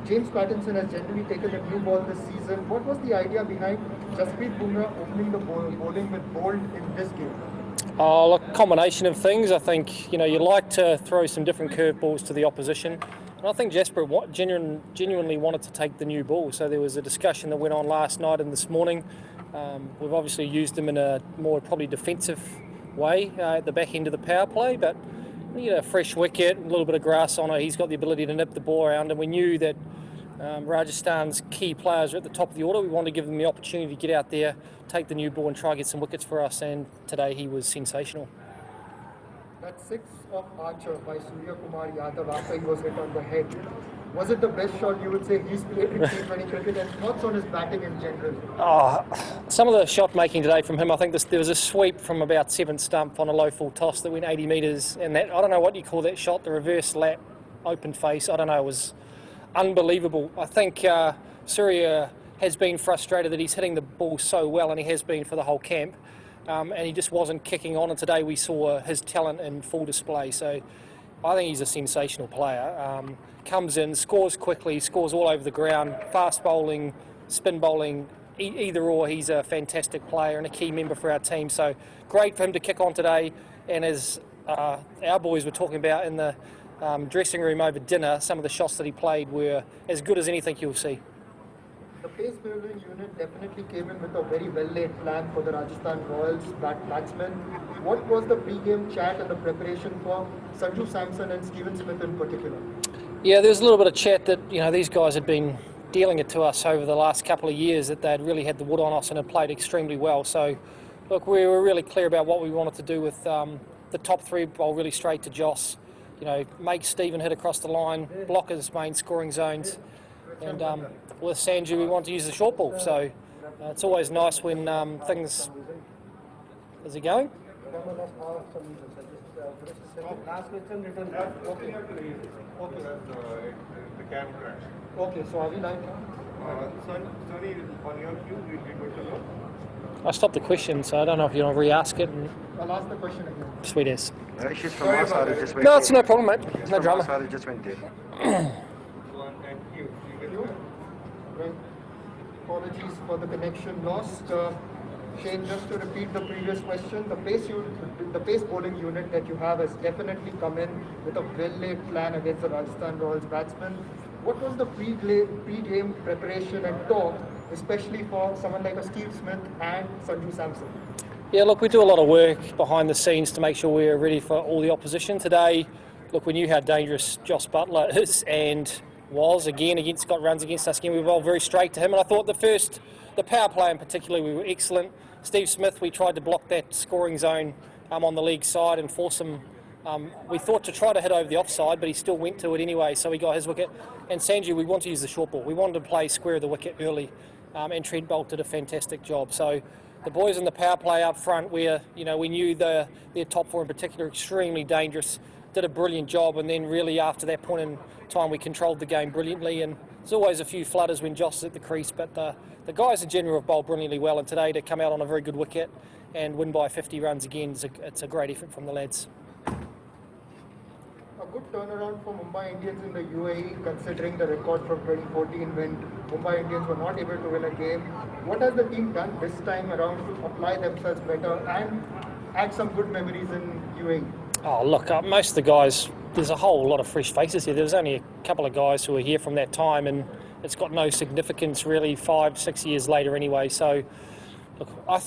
James Pattinson has generally taken the new ball this season. What was the idea behind Jasprit Bumrah opening the bowling with bold in this game? Oh, a combination of things. I think you like to throw some different curveballs to the opposition, and I think Jasper genuinely wanted to take the new ball. So there was a discussion that went on last night and this morning. We've obviously used him in a more probably defensive way at the back end of the power play, but a fresh wicket, a little bit of grass on it. He's got the ability to nip the ball around, and we knew that Rajasthan's key players are at the top of the order. We wanted to give them the opportunity to get out there, take the new ball and try and get some wickets for us, and today he was sensational. That six of Archer by Surya Kumar Yadav after he was hit on the head, was it the best shot you would say he's played in T20 cricket, and thoughts on his batting in general? Some of the shot making today from him, I think there was a sweep from about 7th stump on a low full toss that went 80 metres, and that, I don't know what you call that shot, the reverse lap, open face, I don't know, it was unbelievable. I think Surya has been frustrated that he's hitting the ball so well, and he has been for the whole camp, and he just wasn't kicking on, and today we saw his talent in full display. So I think he's a sensational player. Comes in, scores quickly, scores all over the ground, fast bowling, spin bowling, either or. He's a fantastic player and a key member for our team. So great for him to kick on today. And as our boys were talking about in the dressing room over dinner, some of the shots that he played were as good as anything you'll see. The pace bowling unit definitely came in with a very well-laid plan for the Rajasthan Royals batsmen. What was the pre-game chat and the preparation for Sanju Samson and Steven Smith in particular? Yeah, there was a little bit of chat that these guys had been dealing it to us over the last couple of years, that they'd really had the wood on us and had played extremely well. So, look, we were really clear about what we wanted to do with the top three, bowl really straight to Joss. Make Stephen hit across the line, block his main scoring zones, and with Sanju we want to use the short ball. So it's always nice when things. Is it going? Okay, so are we live now? Sonny, on your cue, we'll be good to go. I stopped the question, so I don't know if you want to re-ask it. I'll ask the question again. Sweet as. No issues from our side, it just went No, it's no problem, mate. Just No from our drama. side, it just went dead. And you. Right. Apologies for the connection lost. Shane, just to repeat the previous question, the pace bowling unit that you have has definitely come in with a well-laid plan against the Rajasthan Royals batsmen. What was the pre-game preparation and talk, especially for someone like a Steve Smith and Sanju Samson? Yeah, look, we do a lot of work behind the scenes to make sure we're ready for all the opposition. Today, look, we knew how dangerous Joss Buttler is and was again got runs against us again. We bowled very straight to him, and I thought the power play in particular, we were excellent. Steve Smith, we tried to block that scoring zone on the leg side and force him. We thought to try to hit over the offside, but he still went to it anyway, so he got his wicket. And Sanju, we want to use the short ball. We wanted to play square of the wicket early, and Trent Bolt did a fantastic job. So the boys in the power play up front, where we knew their top four in particular extremely dangerous, did a brilliant job, and then really after that point in time we controlled the game brilliantly. And there's always a few flutters when Joss is at the crease, but the guys in general have bowled brilliantly well, and today to come out on a very good wicket and win by 50 runs again, it's a great effort from the lads. A good turnaround for Mumbai Indians in the UAE, considering the record from 2014 when Mumbai Indians were not able to win a game. What has the team done this time around to apply themselves better and add some good memories in UAE? Oh, look, most of the guys, there's a whole lot of fresh faces here. There was only a couple of guys who were here from that time, and it's got no significance really 5-6 years later anyway. So, look, I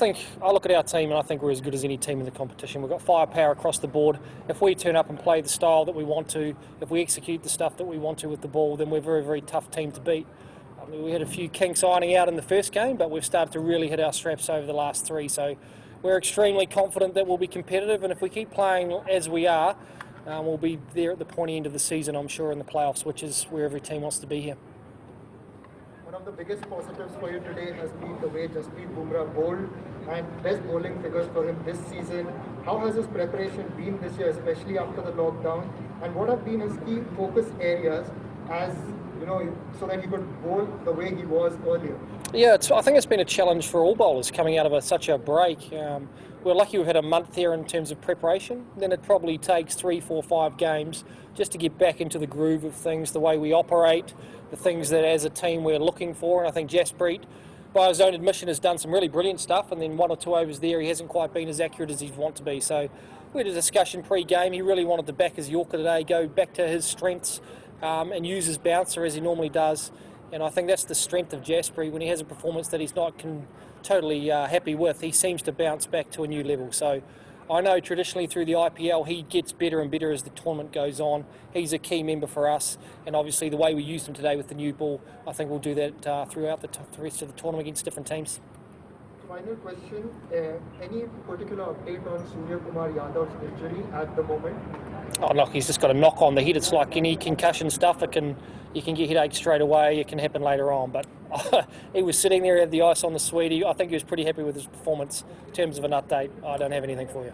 look at our team and I think we're as good as any team in the competition. We've got firepower across the board. If we turn up and play the style that we want to, if we execute the stuff that we want to with the ball, then we're a very, very tough team to beat. We had a few kinks ironing out in the first game, but we've started to really hit our straps over the last three. So we're extremely confident that we'll be competitive, and if we keep playing as we are, we'll be there at the pointy end of the season, I'm sure, in the playoffs, which is where every team wants to be here. One of the biggest positives for you today has been the way Jasprit Bumrah bowled and best bowling figures for him this season. How has his preparation been this year, especially after the lockdown? And what have been his key focus areas as so that he could bowl the way he was earlier? Yeah, I think it's been a challenge for all bowlers coming out of such a break. We're lucky we've had a month here in terms of preparation. Then it probably takes 3, 4, 5 games just to get back into the groove of things, the way we operate, the things that as a team we're looking for. And I think Jasprit, by his own admission, has done some really brilliant stuff, and then 1 or 2 overs there he hasn't quite been as accurate as he'd want to be. So we had a discussion pre-game. He really wanted to back his Yorker today, go back to his strengths and use his bouncer as he normally does. And I think that's the strength of Jasprit. When he has a performance that he's not totally happy with, he seems to bounce back to a new level. So I know traditionally through the IPL he gets better and better as the tournament goes on. He's a key member for us, and obviously the way we used him today with the new ball, I think we'll do that throughout the rest of the tournament against different teams. Final question, any particular update on Surya Kumar Yadav's injury at the moment? Oh, look, he's just got a knock on the head. It's like any concussion stuff. You can get headaches straight away. It can happen later on. But he was sitting there, had the ice on the sweetie. I think he was pretty happy with his performance. In terms of an update, I don't have anything for you.